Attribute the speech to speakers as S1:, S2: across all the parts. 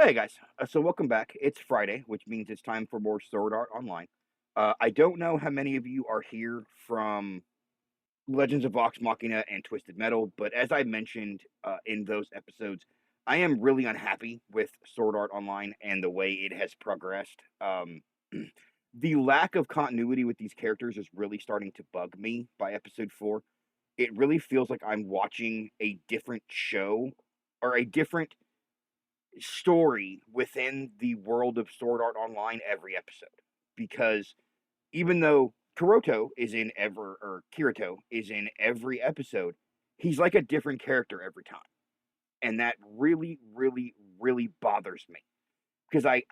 S1: Hey guys, so welcome back. It's Friday, which means it's time for more Sword Art Online. I don't know how many of you are here from Legends of Vox Machina and Twisted Metal, but as I mentioned in those episodes, I am really unhappy with Sword Art Online and the way it has progressed. The lack of continuity with these characters is really starting to bug me by episode 4. It really feels like I'm watching a different show or a different story within the world of Sword Art Online every episode. Because even though Kirito is in every episode, he's like a different character every time. And that really, really, really bothers me. Because I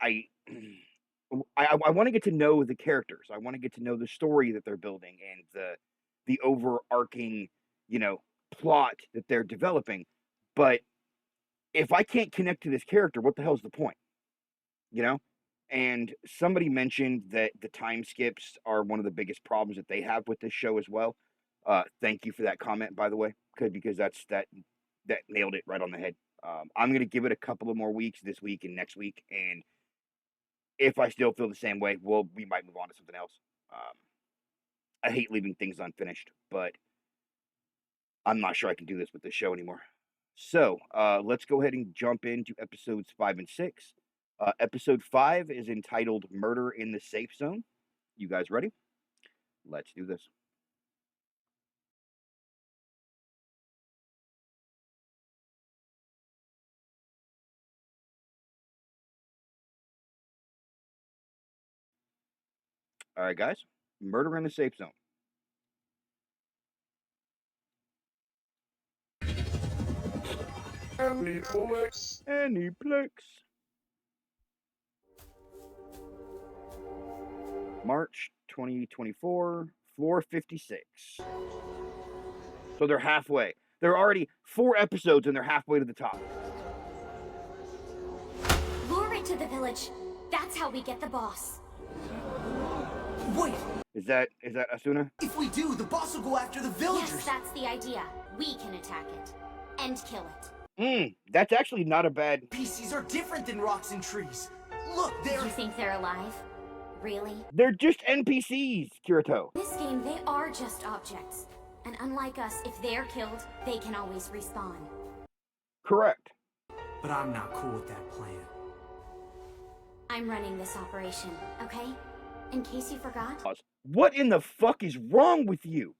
S1: want to get to know the characters. I want to get to know the story that they're building and the overarching, plot that they're developing. But if I can't connect to this character, what the hell's the point? And somebody mentioned that the time skips are one of the biggest problems that they have with this show as well. Thank you for that comment, by the way, because that nailed it right on the head. I'm gonna give it a couple of more weeks this week and next week, and if I still feel the same way, we might move on to something else. I hate leaving things unfinished, but I'm not sure I can do this with this show anymore. So let's go ahead and jump into episodes 5 and 6. Episode 5 is entitled Murder in the Safe Zone. You guys ready? Let's do this. All right, guys. Murder in the Safe Zone. Aniplex. March 2024, floor 56. So they're halfway. There are already 4 episodes and they're halfway to the top.
S2: Lure it to the village. That's how we get the boss.
S3: Wait!
S1: Is that Asuna?
S3: If we do, the boss will go after the villagers!
S2: Yes, that's the idea. We can attack it. And kill it.
S1: That's actually not a bad...
S3: PCs are different than rocks and trees. Look, they're...
S2: You think they're alive? Really?
S1: They're just NPCs, Kirito.
S2: In this game, they are just objects. And unlike us, if they're killed, they can always respawn.
S1: Correct.
S3: But I'm not cool with that plan.
S2: I'm running this operation, okay? In case you forgot.
S1: What in the fuck is wrong with you?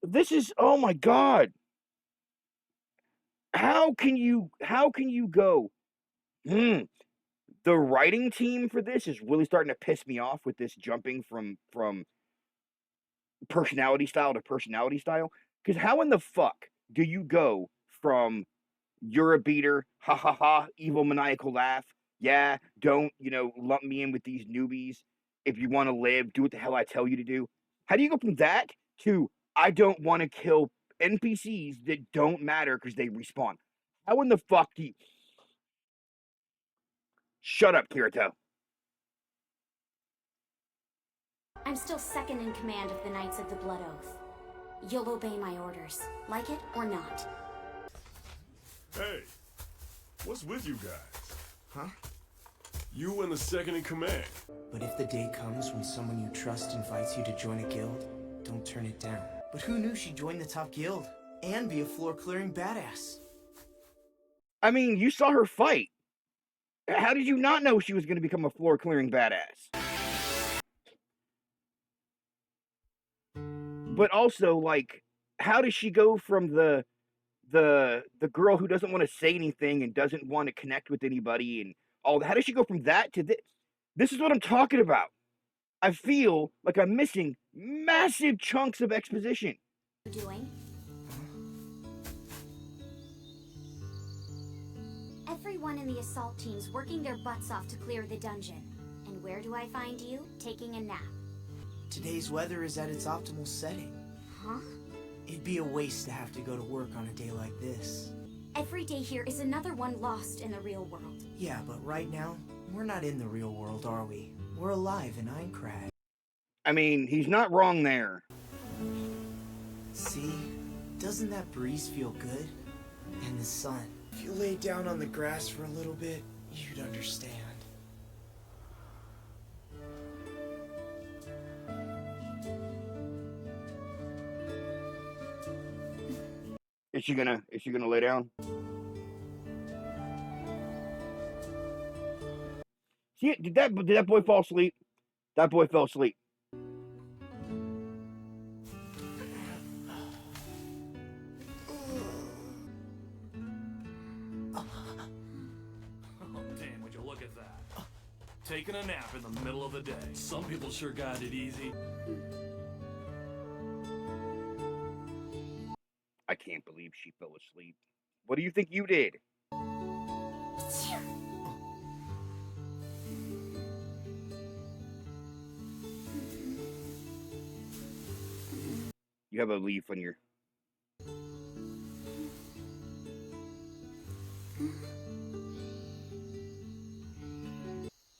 S1: This is... Oh my god. How can you go? The writing team for this is really starting to piss me off with this jumping from personality style to personality style. Because how in the fuck do you go from you're a beater, ha ha ha, evil maniacal laugh, yeah, don't, lump me in with these newbies. If you want to live, do what the hell I tell you to do. How do you go from that to I don't want to kill NPCs that don't matter because they respawn? How in the fuck do you... Shut up, Kirito.
S2: I'm still second in command of the Knights of the Blood Oath. You'll obey my orders, like it or not.
S4: Hey, what's with you guys?
S3: Huh?
S4: You and the second in command.
S3: But if the day comes when someone you trust invites you to join a guild, don't turn it down. But who knew she'd join the top guild and be a floor-clearing badass?
S1: I mean, you saw her fight. How did you not know she was going to become a floor-clearing badass? But also, like, how does she go from the girl who doesn't want to say anything and doesn't want to connect with anybody and all that? How does she go from that to this? This is what I'm talking about. I feel like I'm missing massive chunks of exposition.
S2: What are you doing? Everyone in the assault team's working their butts off to clear the dungeon. And where do I find you? Taking a nap.
S3: Today's weather is at its optimal setting.
S2: Huh?
S3: It'd be a waste to have to go to work on a day like this.
S2: Every day here is another one lost in the real world.
S3: Yeah, but right now, we're not in the real world, are we? We're alive in Aincrad.
S1: I mean, he's not wrong there.
S3: See? Doesn't that breeze feel good? And the sun. If you laid down on the grass for a little bit, you'd understand.
S1: Is she gonna lay down? See, did that boy fall asleep? That boy fell asleep.
S5: Oh, damn, would you look at that? Taking a nap in the middle of the day. Some people sure got it easy.
S1: I can't believe she fell asleep. What do you think you did? You have a leaf on your...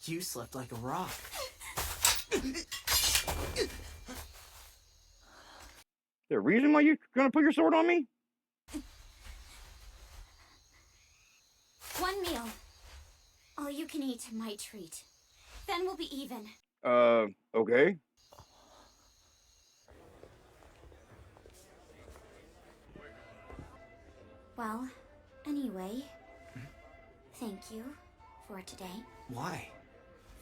S3: You slept like a rock.
S1: Is there a reason why you're gonna put your sword on me?
S2: One meal. All you can eat, my treat. Then we'll be even.
S1: Okay.
S2: Well, anyway, thank you for today.
S3: Why?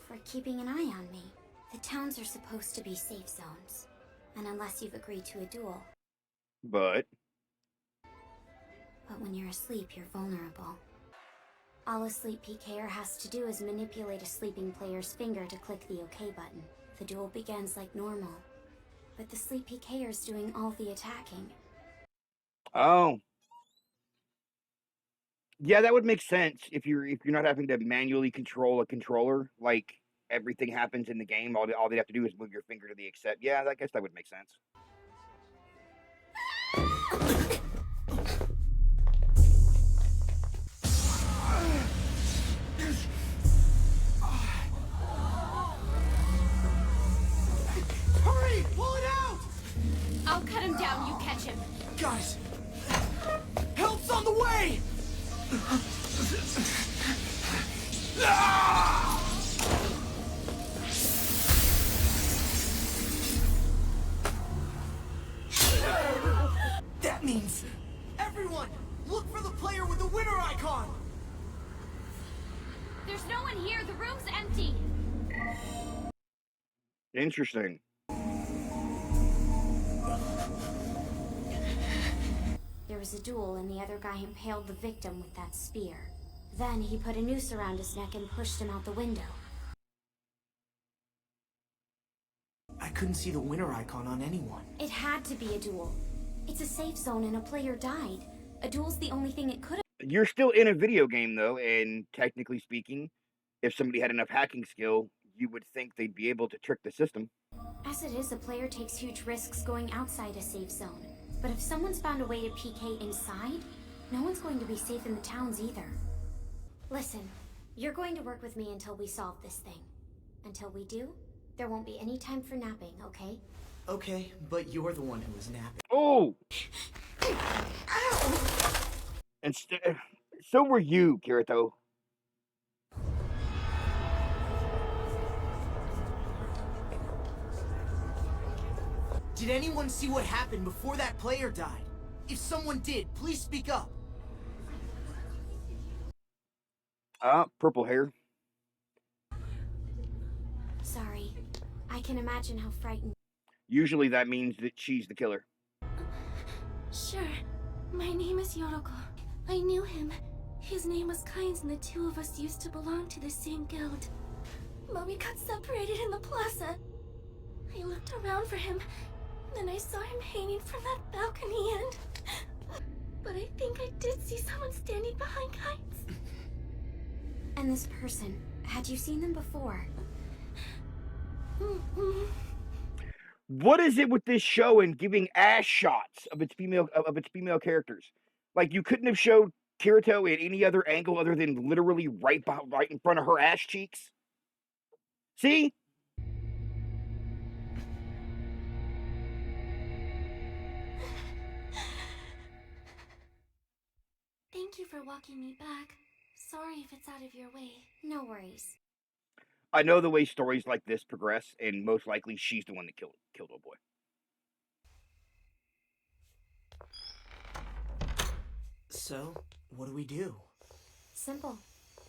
S2: For keeping an eye on me. The towns are supposed to be safe zones. And unless you've agreed to a duel.
S1: But
S2: when you're asleep, you're vulnerable. All a sleep PKer has to do is manipulate a sleeping player's finger to click the OK button. The duel begins like normal. But the sleep PKer's doing all the attacking.
S1: oh. Yeah, that would make sense if you're not having to manually control a controller, like everything happens in the game. All they have to do is move your finger to the accept. Yeah, I guess that would make sense.
S3: Hurry! Pull it out!
S2: I'll cut him down, you catch him.
S3: Guys! Help's on the way! That means everyone, look for the player with the winner icon!
S2: There's no one here, the room's empty.
S1: Interesting.
S2: There was a duel and the other guy impaled the victim with that spear. Then he put a noose around his neck and pushed him out the window.
S3: I couldn't see the winner icon on anyone.
S2: It had to be a duel. It's a safe zone and a player died. A duel's the only thing it could have.
S1: You're still in a video game, though, and technically speaking, if somebody had enough hacking skill, you would think they'd be able to trick the system.
S2: As it is, a player takes huge risks going outside a safe zone. But if someone's found a way to PK inside, no one's going to be safe in the towns either. Listen, you're going to work with me until we solve this thing. Until we do, there won't be any time for napping, okay?
S3: Okay, but you're the one who was napping.
S1: Oh! And so were you, Kirito.
S3: Did anyone see what happened before that player died? If someone did, please speak up.
S1: Purple hair.
S2: Sorry. I can imagine how frightened.
S1: Usually that means that she's the killer.
S6: Sure. My name is Yoroko. I knew him. His name was Kynes and the two of us used to belong to the same guild. But we got separated in the plaza. I looked around for him, then I saw him hanging from that balcony and... But I think I did see someone standing behind Kynes.
S2: And this person, had you seen them before?
S1: What is it with this show and giving ass shots of its female characters? Like, you couldn't have showed Kirito at any other angle other than literally right in front of her ass cheeks. See?
S6: Thank you for for walking me back. Sorry if it's out of your way.
S2: No worries.
S1: I know the way stories like this progress, and most likely she's the one that killed old boy.
S3: So, what do we do?
S2: Simple.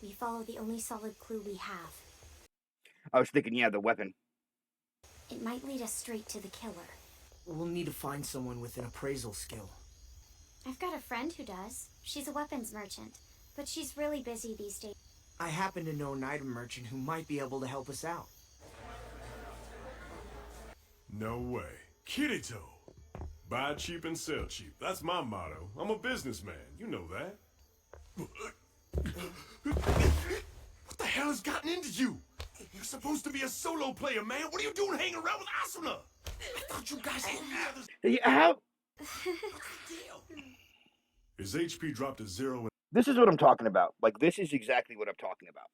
S2: We follow the only solid clue we have.
S1: I was thinking, yeah, the weapon.
S2: It might lead us straight to the killer.
S3: We'll need to find someone with an appraisal skill.
S2: I've got a friend who does. She's a weapons merchant, but she's really busy these days.
S3: I happen to know an item merchant who might be able to help us out.
S4: No way. Kirito. Buy cheap and sell cheap. That's my motto. I'm a businessman. You know that. What the hell has gotten into you? You're supposed to be a solo player, man. What are you doing hanging around with Asuna? I thought you guys hated each other's...
S1: How?
S4: What's the deal? His HP dropped to 0.
S1: This is what I'm talking about. Like, this is exactly what I'm talking about.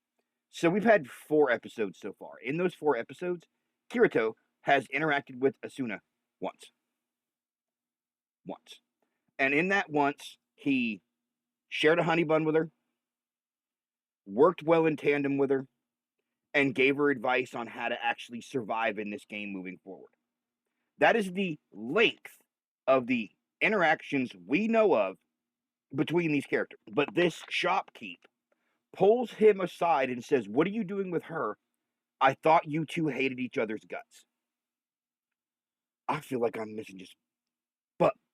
S1: So we've had 4 episodes so far. In those 4 episodes, Kirito has interacted with Asuna once. And in that once, he shared a honey bun with her, worked well in tandem with her, and gave her advice on how to actually survive in this game moving forward. That is the length of the interactions we know of between these characters. But this shopkeep pulls him aside and says, "What are you doing with her? I thought you two hated each other's guts." I feel like I'm missing just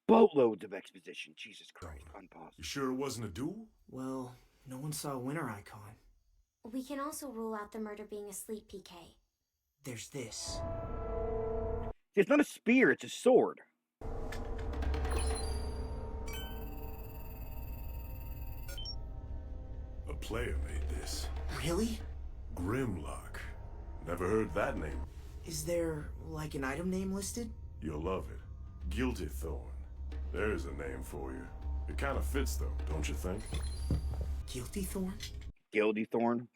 S1: boatloads of exposition. Jesus Christ, unpause.
S4: You sure it wasn't a duel?
S3: Well, no one saw a winner icon.
S2: We can also rule out the murder being a sleep PK.
S3: There's this.
S1: It's not a spear, it's a sword.
S4: A player made this.
S3: Really?
S4: Grimlock. Never heard that name.
S3: Is there, like, an item name listed?
S4: You'll love it. Guilty Thorn. There's a name for you. It kind of fits, though, don't you think?
S3: Guilty Thorn?
S1: Gildy Thorn.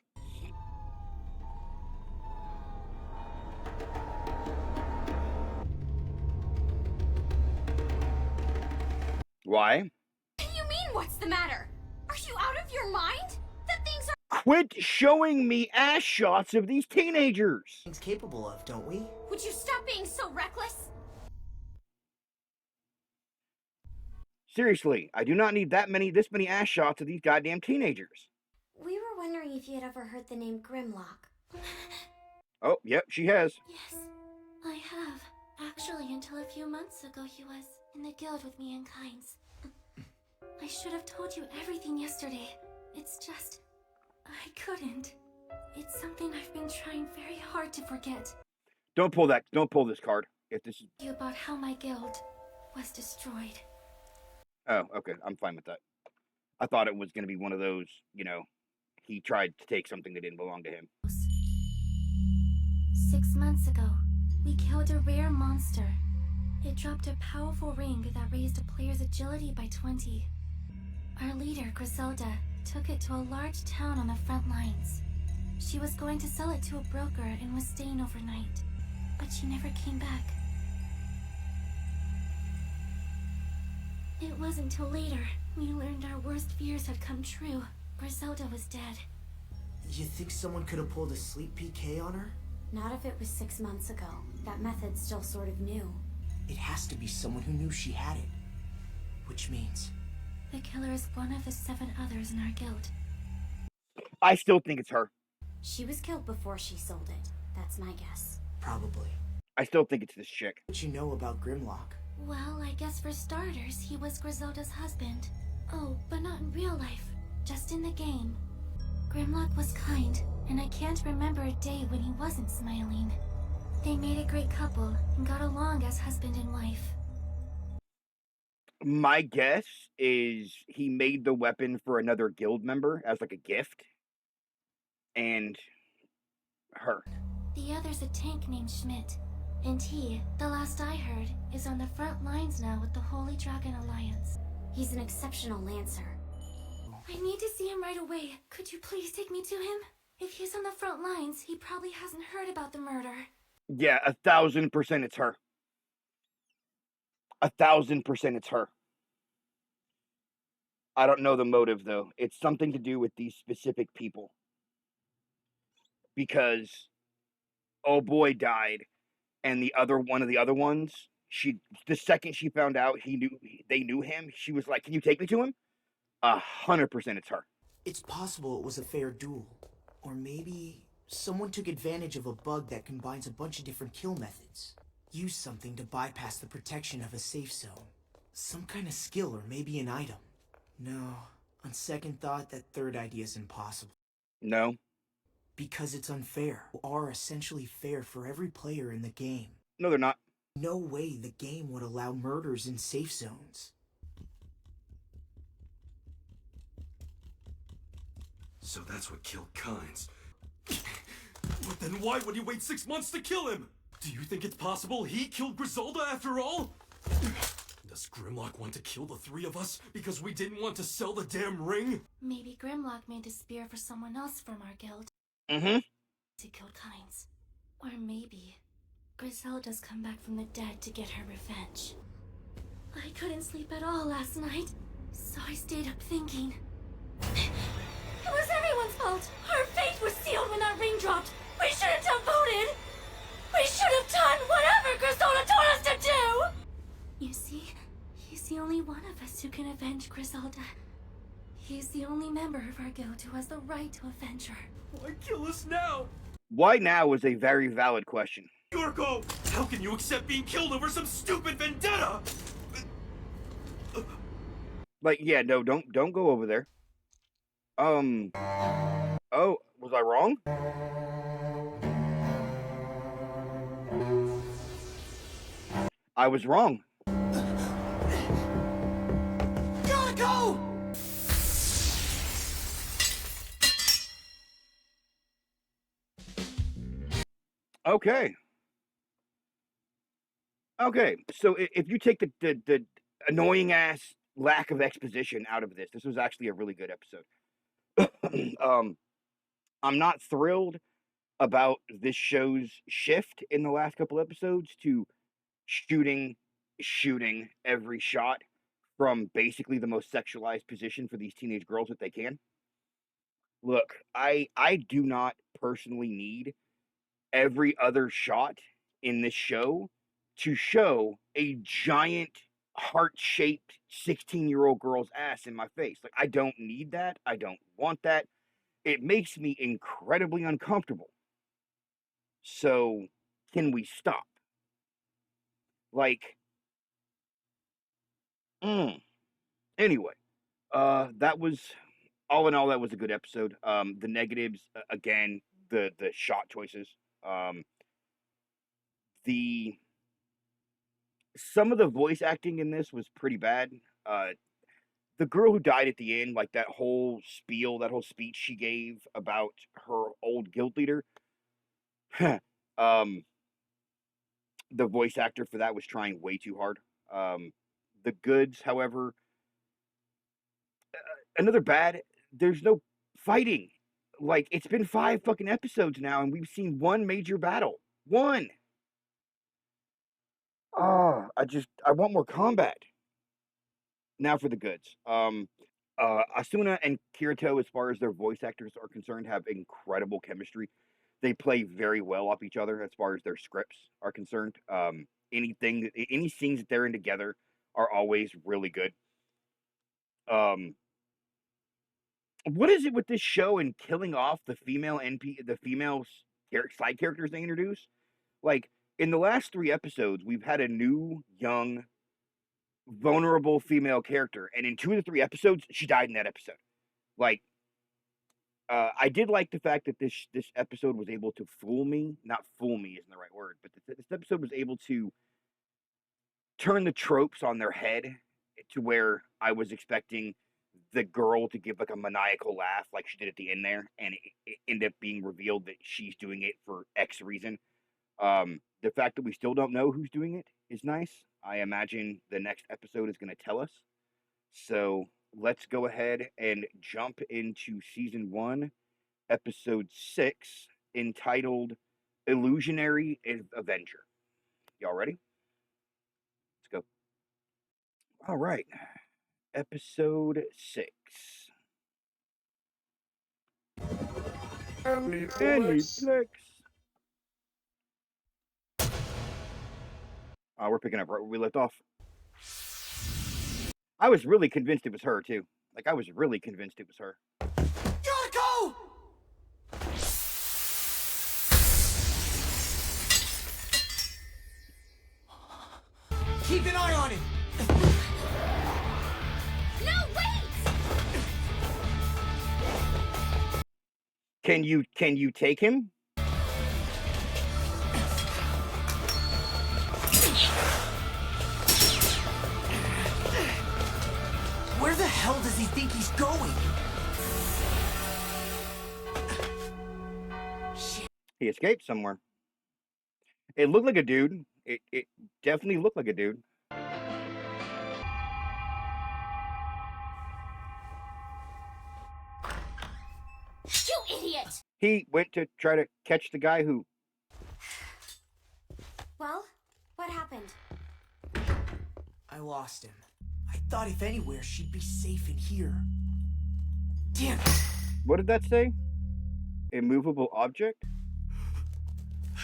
S1: Why?
S2: What do you mean, what's the matter? Are you out of your mind? The things are...
S1: Quit showing me ass shots of these teenagers!
S3: Things capable of, don't we?
S2: Would you stop being so reckless?
S1: Seriously, I do not need this many ass shots of these goddamn teenagers.
S2: We were wondering if you had ever heard the name Grimlock.
S1: Oh, yep, she has.
S6: Yes, I have. Actually, until a few months ago, he was in the guild with me and Kynes. I should have told you everything yesterday. It's just... I couldn't. It's something I've been trying very hard to forget.
S1: Don't pull this card. If this is...
S6: You about how my guild was destroyed.
S1: Oh, okay, I'm fine with that. I thought it was going to be one of those, you know, he tried to take something that didn't belong to him.
S6: 6 months ago, we killed a rare monster. It dropped a powerful ring that raised a player's agility by 20. Our leader, Griselda, took it to a large town on the front lines. She was going to sell it to a broker and was staying overnight, but she never came back. It wasn't until later we learned our worst fears had come true. Griselda was dead.
S3: You think someone could have pulled a sleep PK on her?
S2: Not if it was 6 months ago. That method's still sort of new.
S3: It has to be someone who knew she had it. Which means...
S6: The killer is one of the 7 others in our guild.
S1: I still think it's her.
S2: She was killed before she sold it. That's my guess.
S3: Probably.
S1: I still think it's this chick.
S3: What you know about Grimlock?
S6: Well, I guess for starters, he was Griselda's husband. Oh, but not in real life. Just in the game. Grimlock was kind, and I can't remember a day when he wasn't smiling. They made a great couple and got along as husband and wife.
S1: My guess is he made the weapon for another guild member as like a gift. And her.
S6: The other's a tank named Schmidt. And he, the last I heard, is on the front lines now with the Holy Dragon Alliance.
S2: He's an exceptional lancer.
S6: I need to see him right away. Could you please take me to him? If he's on the front lines, he probably hasn't heard about the murder.
S1: Yeah, 1000% it's her. 1000% it's her. I don't know the motive though. It's something to do with these specific people because oh boy died, and one of the other ones, the second she found out they knew him, she was like, "Can you take me to him?" 100%, it's her.
S3: It's possible it was a fair duel. Or maybe someone took advantage of a bug that combines a bunch of different kill methods. Use something to bypass the protection of a safe zone. Some kind of skill or maybe an item. No, on second thought, that third idea is impossible.
S1: No,
S3: Because it's unfair. Are essentially fair for every player in the game.
S1: no, they're not.
S3: No way the game would allow murders in safe zones.
S4: So that's what killed Kynes. But then why would he wait 6 months to kill him? Do you think it's possible he killed Griselda after all? Does Grimlock want to kill the three of us because we didn't want to sell the damn ring?
S6: Maybe Grimlock made a spear for someone else from our guild
S1: Mm-hmm.
S6: to kill Kynes. Or maybe Griselda's come back from the dead to get her revenge. I couldn't sleep at all last night, so I stayed up thinking. It was everyone's fault! Our fate was sealed when that ring dropped! We shouldn't have voted! We should have done whatever Griselda told us to do! You see, he's the only one of us who can avenge Griselda. He's the only member of our guild who has the right to avenge her.
S4: Why kill us now?
S1: Why now is a very valid question.
S4: Yorko, how can you accept being killed over some stupid vendetta?
S1: Like, yeah, no, don't go over there. Oh, was I wrong? I was wrong.
S3: Gotta go!
S1: Okay. Okay, so if you take the annoying ass lack of exposition out of this was actually a really good episode. I'm not thrilled about this show's shift in the last couple episodes to shooting every shot from basically the most sexualized position for these teenage girls that they can. Look, I do not personally need every other shot in this show to show a giant heart-shaped 16-year-old girl's ass in my face. Like, I don't need that. I don't want that. It makes me incredibly uncomfortable. So, can we stop? Like, anyway, that was all in all, that was a good episode. The negatives, again, the shot choices. Some of the voice acting in this was pretty bad. The girl who died at the end, like that whole spiel, that whole speech she gave about her old guild leader. The voice actor for that was trying way too hard. The goods, however, another bad. There's no fighting. Like, it's been 5 fucking episodes now, and we've seen one major battle. One. I want more combat. Now for the goods. Asuna and Kirito, as far as their voice actors are concerned, have incredible chemistry. They play very well off each other as far as their scripts are concerned. Any scenes that they're in together are always really good. What is it with this show and killing off the female side characters they introduce? Like, in the last 3 episodes, we've had a new, young, vulnerable female character, and in 2 of the 3 episodes, she died in that episode. Like, I did like the fact that this episode was able to fool me. Not fool me isn't the right word, but this episode was able to turn the tropes on their head to where I was expecting the girl to give like a maniacal laugh like she did at the end there, and it ended up being revealed that she's doing it for X reason. The fact that we still don't know who's doing it is nice. I imagine the next episode is going to tell us. So let's go ahead and jump into season 1, episode 6, entitled Illusionary Avenger. Y'all ready? Let's go. All right. episode 6. Plex. We're picking up right where we left off. I was really convinced it was her, too. Like, I was really convinced it was her.
S3: Gotta go! Keep an eye on him!
S6: No, wait!
S1: Can you take him?
S3: Where the hell does he think he's going? Shit.
S1: He escaped somewhere. It looked like a dude. It definitely looked like a dude.
S6: You idiot!
S1: He went to try to catch the guy who...
S2: Well, what happened?
S3: I lost him. I thought if anywhere, she'd be safe in here. Damn it!
S1: What did that say? Immovable object?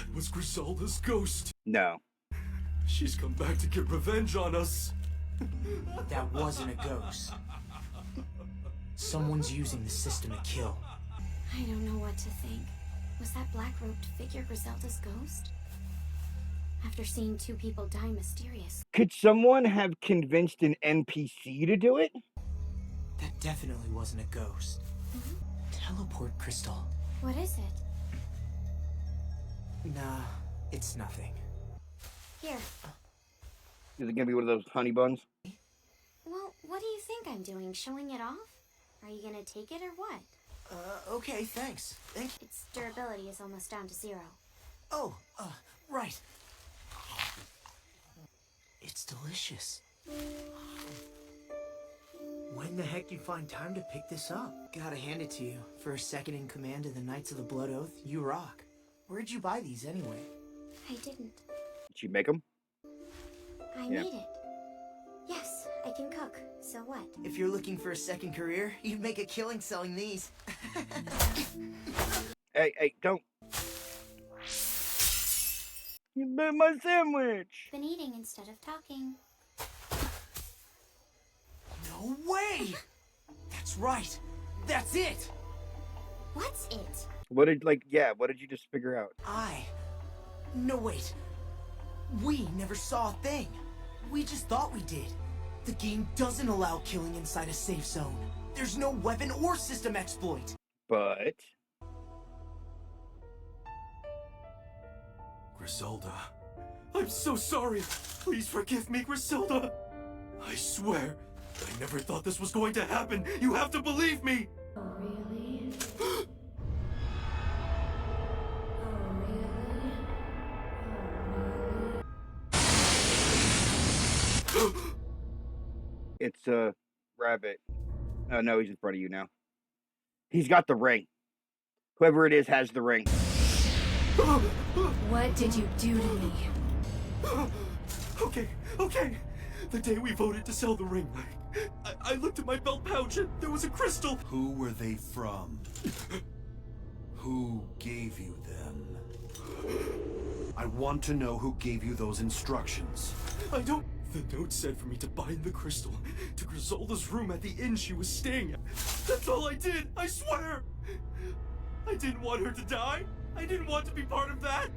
S4: It was Griselda's ghost.
S1: No.
S4: She's come back to get revenge on us.
S3: That wasn't a ghost. Someone's using the system to kill.
S2: I don't know what to think. Was that black-robed figure Griselda's ghost? After seeing 2 people die mysteriously.
S1: Could someone have convinced an NPC to do it?
S3: That definitely wasn't a ghost. Teleport crystal.
S2: What is it?
S3: Nah, it's nothing.
S2: Here.
S1: Is it gonna be one of those honey buns?
S2: Well, what do you think I'm doing? Showing it off? Are you gonna take it or what?
S3: Okay, thanks. Thank you.
S2: Its durability is almost down to 0.
S3: Oh, right. It's delicious. When the heck do you find time to pick this up? Gotta hand it to you. For a second in command of the Knights of the Blood Oath, you rock. Where'd you buy these anyway?
S2: I didn't.
S1: Did you make them?
S2: I
S1: Yeah.
S2: made it. Yes, I can cook. So what?
S3: If you're looking for a second career, you'd make a killing selling these.
S1: Hey, don't. You bit my sandwich!
S2: Been eating instead of talking.
S3: No way! That's right. That's it!
S2: What's it?
S1: What did you just figure out?
S3: No, wait. We never saw a thing. We just thought we did. The game doesn't allow killing inside a safe zone. There's no weapon or system exploit.
S1: But...
S4: Griselda. I'm so sorry. Please forgive me, Griselda. I swear, I never thought this was going to happen. You have to believe me.
S6: Oh, really?
S1: It's a rabbit. Oh, no, he's in front of you now. He's got the ring. Whoever it is has the ring.
S6: What did you do to me?
S4: Okay. The day we voted to sell the ring, I looked at my belt pouch and there was a crystal.
S7: Who were they from? Who gave you them? I want to know who gave you those instructions.
S4: I don't... The note said for me to bind the crystal to Griselda's room at the inn she was staying at. That's all I did, I swear! I didn't want her to die. I didn't want to be part of that.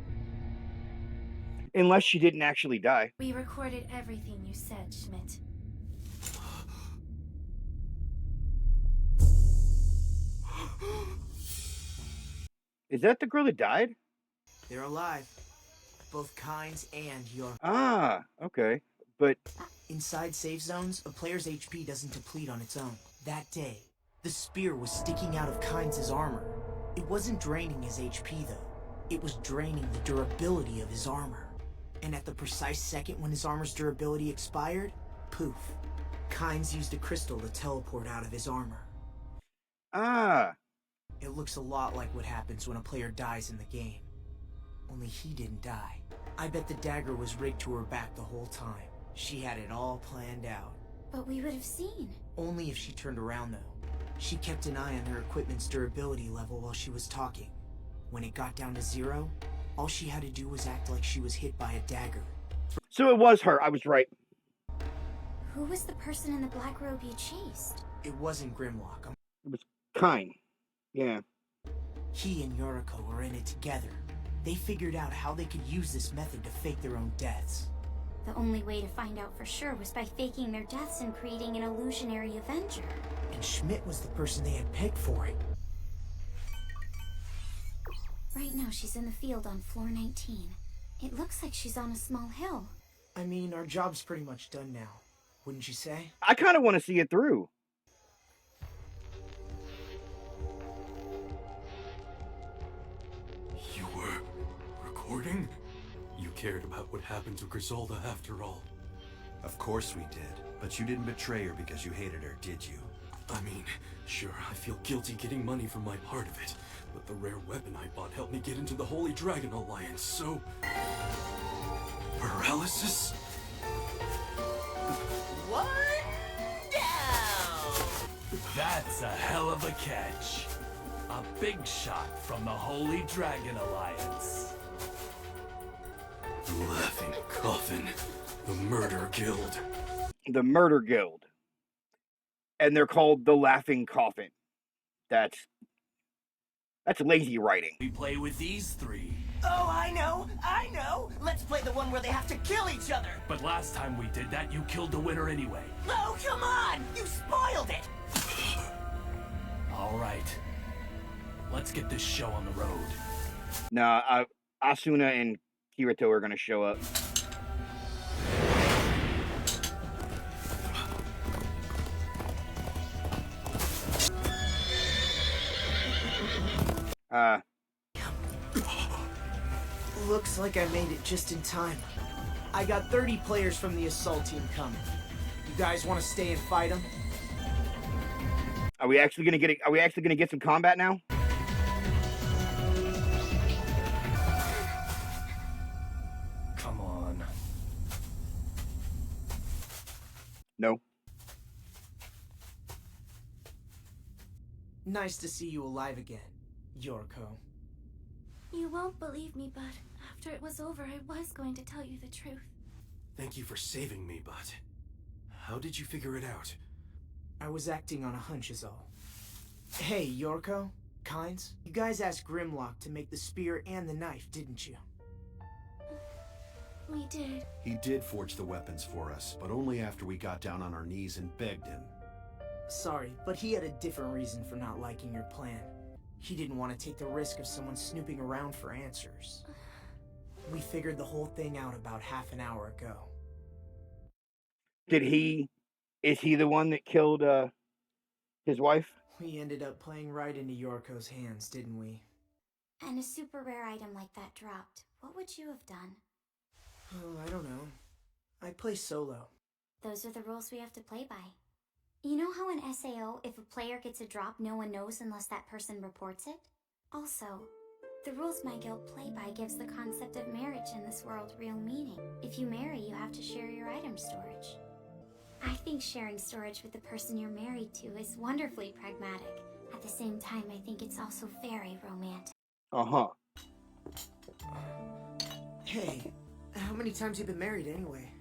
S1: Unless she didn't actually die.
S6: We recorded everything you said, Schmidt.
S1: Is that the girl that died?
S3: They're alive. Both Kynes and your...
S1: Ah, okay. But...
S3: Inside safe zones, a player's HP doesn't deplete on its own. That day, the spear was sticking out of Kynes' armor. It wasn't draining his HP, though. It was draining the durability of his armor. And at the precise second when his armor's durability expired, poof. Kynes used a crystal to teleport out of his armor.
S1: Ah.
S3: It looks a lot like what happens when a player dies in the game. Only he didn't die. I bet the dagger was rigged to her back the whole time. She had it all planned out.
S2: But we would have seen.
S3: Only if she turned around, though. She kept an eye on her equipment's durability level while she was talking. When it got down to 0, all she had to do was act like she was hit by a dagger.
S1: So it was her. I was right.
S2: Who was the person in the black robe you chased?
S3: It wasn't Grimlock.
S1: It was Kine. Yeah.
S3: He and Yoriko were in it together. They figured out how they could use this method to fake their own deaths.
S2: The only way to find out for sure was by faking their deaths and creating an illusionary Avenger.
S3: And Schmidt was the person they had picked for it.
S2: Right now she's in the field on floor 19. It looks like she's on a small hill.
S3: I mean, our job's pretty much done now, wouldn't you say?
S1: I kind of want to see it through.
S4: You were recording? You cared about what happened to Griselda after all.
S7: Of course we did. But you didn't betray her because you hated her, did you?
S4: I mean, sure, I feel guilty getting money for my part of it, but the rare weapon I bought helped me get into the Holy Dragon Alliance, so... Paralysis?
S3: One down!
S5: That's a hell of a catch. A big shot from the Holy Dragon Alliance.
S4: The Laughing Coffin. The Murder Guild.
S1: The Murder Guild. And they're called the Laughing Coffin. That's lazy writing.
S5: We play with these three.
S8: Oh, I know! Let's play the one where they have to kill each other!
S5: But last time we did that, you killed the winner anyway.
S8: Oh, come on! You spoiled it!
S5: All right. Let's get this show on the road.
S1: Nah, Asuna and Kirito are gonna show up.
S3: Looks like I made it just in time. I got 30 players from the assault team coming. You guys want to stay and fight them?
S1: Are we actually gonna get some combat now?
S5: Come on.
S1: No.
S3: Nice to see you alive again, Yoriko.
S6: You won't believe me, but after it was over, I was going to tell you the truth.
S4: Thank you for saving me, but... How did you figure it out?
S3: I was acting on a hunch is all. Hey, Yoriko, Kynes, you guys asked Grimlock to make the spear and the knife, didn't you?
S6: We did.
S7: He did forge the weapons for us, but only after we got down on our knees and begged him.
S3: Sorry, but he had a different reason for not liking your plan. He didn't want to take the risk of someone snooping around for answers. We figured the whole thing out about half an hour ago.
S1: Is he the one that killed, his wife?
S3: We ended up playing right into Yoriko's hands, didn't we?
S2: And a super rare item like that dropped. What would you have done?
S3: Oh, I don't know. I play solo.
S2: Those are the rules we have to play by. You know how in SAO, if a player gets a drop, no one knows unless that person reports it? Also, the rules my guild play by gives the concept of marriage in this world real meaning. If you marry, you have to share your item storage. I think sharing storage with the person you're married to is wonderfully pragmatic. At the same time, I think it's also very romantic.
S1: Uh-huh.
S3: Hey, how many times have you been married anyway?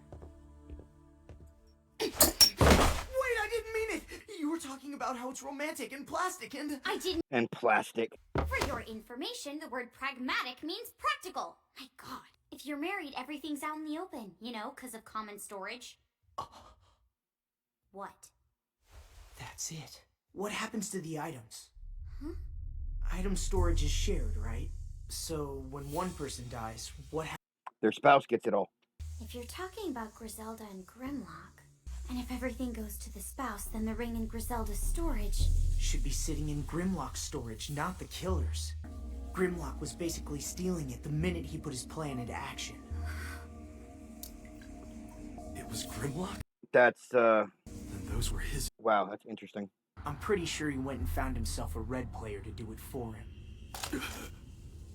S3: I didn't mean it! You were talking about how it's romantic and plastic and...
S2: I didn't.
S1: And plastic.
S2: For your information, the word pragmatic means practical. My god. If you're married, everything's out in the open, you know, because of common storage. What?
S3: That's it. What happens to the items?
S2: Huh?
S3: Item storage is shared, right? So, when one person dies, what happens?
S1: Their spouse gets it all.
S2: If you're talking about Griselda and Grimlock, and if everything goes to the spouse, then the ring in Griselda's storage
S3: Should be sitting in Grimlock's storage, not the killer's. Grimlock was basically stealing it the minute he put his plan into action.
S4: It was Grimlock?
S1: That's,
S4: And those were his...
S1: wow, that's interesting.
S3: I'm pretty sure he went and found himself a red player to do it for him.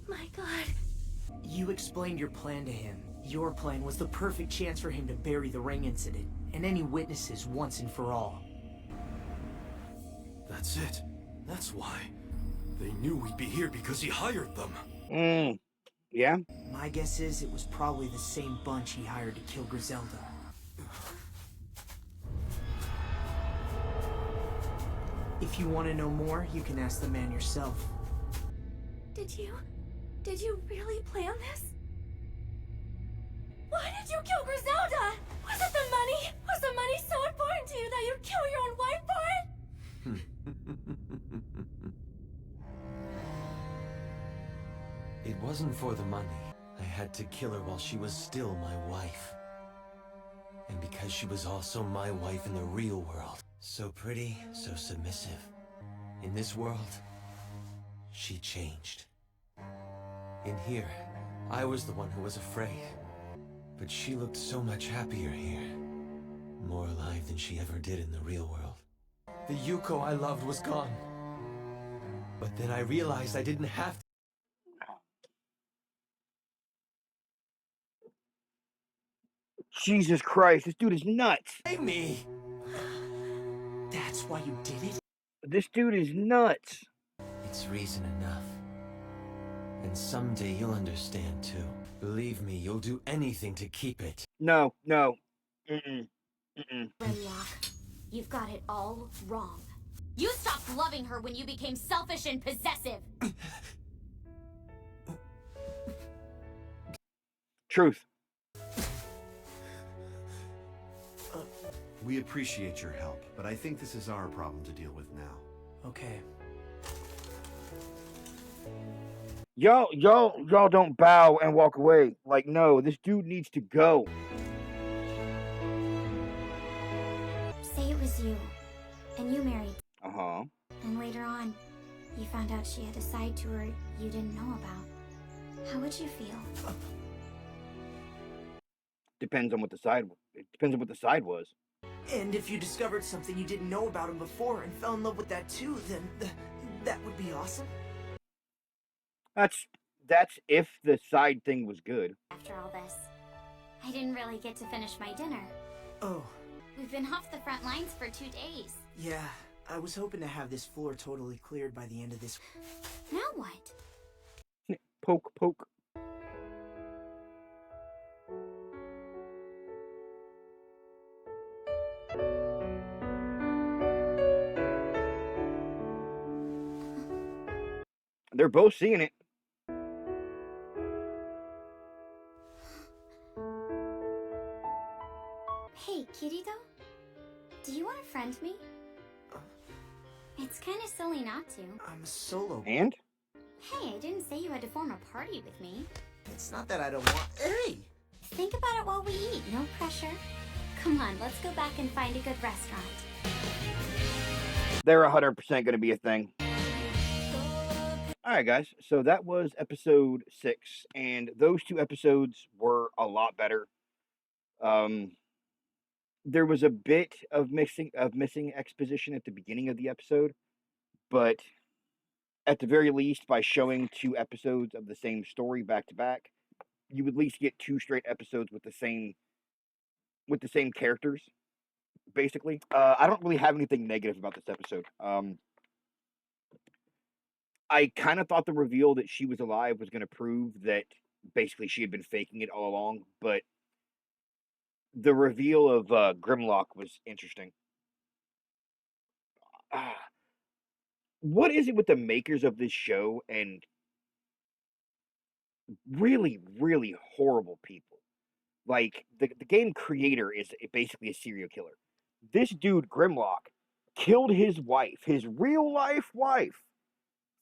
S6: My god.
S3: You explained your plan to him. Your plan was the perfect chance for him to bury the ring incident, and any witnesses once and for all.
S4: That's it. That's why. They knew we'd be here because he hired them.
S1: Yeah?
S3: My guess is it was probably the same bunch he hired to kill Griselda. If you want to know more, you can ask the man yourself.
S6: Did you really plan this? Why did you kill Griselda? Was it the money? Was the money so important to you that you'd kill your own wife for it?
S9: It wasn't for the money. I had to kill her while she was still my wife. And because she was also my wife in the real world. So pretty, so submissive. In this world, she changed. In here, I was the one who was afraid. But she looked so much happier here. More alive than she ever did in the real world. The Yuko I loved was gone. But then I realized I didn't have to.
S1: Jesus Christ, this dude is nuts.
S9: Hey, me!
S3: That's why you did it?
S1: This dude is nuts.
S9: It's reason enough. And someday you'll understand too. Believe me, you'll do anything to keep it.
S1: No.
S2: Grimlock, you've got it all wrong. You stopped loving her when you became selfish and possessive.
S1: Truth.
S7: We appreciate your help, but I think this is our problem to deal with now.
S3: Okay.
S1: Y'all don't bow and walk away. Like, no, this dude needs to go.
S2: Say it was you, and you married.
S1: Uh-huh.
S2: And later on, you found out she had a side to her you didn't know about. How would you feel?
S1: Depends on what the side was.
S3: And if you discovered something you didn't know about him before and fell in love with that too, then that would be awesome.
S1: That's if the side thing was good.
S2: After all this, I didn't really get to finish my dinner.
S3: Oh.
S2: We've been off the front lines for 2 days.
S3: Yeah, I was hoping to have this floor totally cleared by the end of this.
S2: Now what?
S1: Poke, poke. They're both seeing it.
S2: Hey, Kirito? Do you want to friend me? It's kind of silly not to.
S3: I'm a solo.
S1: And?
S2: Hey, I didn't say you had to form a party with me.
S3: It's not that I don't want. Hey!
S2: Think about it while we eat, no pressure. Come on, let's go back and find a good restaurant.
S1: They're 100% going to be a thing. Alright, guys. So that was episode 6. And those 2 episodes were a lot better. There was a bit of missing exposition at the beginning of the episode. But at the very least, by showing 2 episodes of the same story back to back, you would at least get 2 straight episodes with the same characters, basically. I don't really have anything negative about this episode. I kind of thought the reveal that she was alive was going to prove that basically she had been faking it all along, but the reveal of Grimlock was interesting. What is it with the makers of this show and really, really horrible people? Like, the game creator is basically a serial killer. This dude, Grimlock, killed his wife, his real-life wife,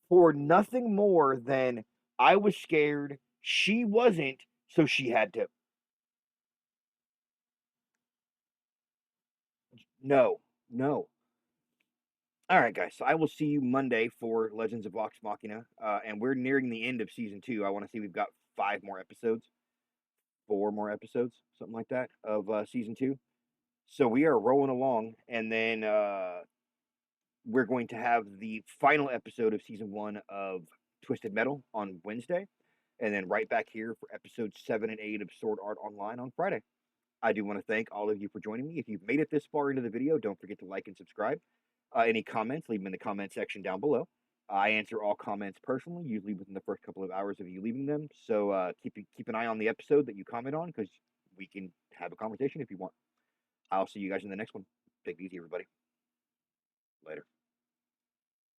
S1: for nothing more than, I was scared, she wasn't, so she had to. No. Alright, guys, so I will see you Monday for Legends of Vox Machina, and we're nearing the end of Season 2. I want to see we've got 5 more episodes. 4 more episodes, something like that, of Season 2. So we are rolling along, and then we're going to have the final episode of Season 1 of Twisted Metal on Wednesday, and then right back here for episodes 7 and 8 of Sword Art Online on Friday. I do want to thank all of you for joining me. If you've made it this far into the video, don't forget to like and subscribe. Any comments, leave them in the comment section down below. I answer all comments personally, usually within the first couple of hours of you leaving them. So keep an eye on the episode that you comment on, because we can have a conversation if you want. I'll see you guys in the next one. Take it easy, everybody. Later.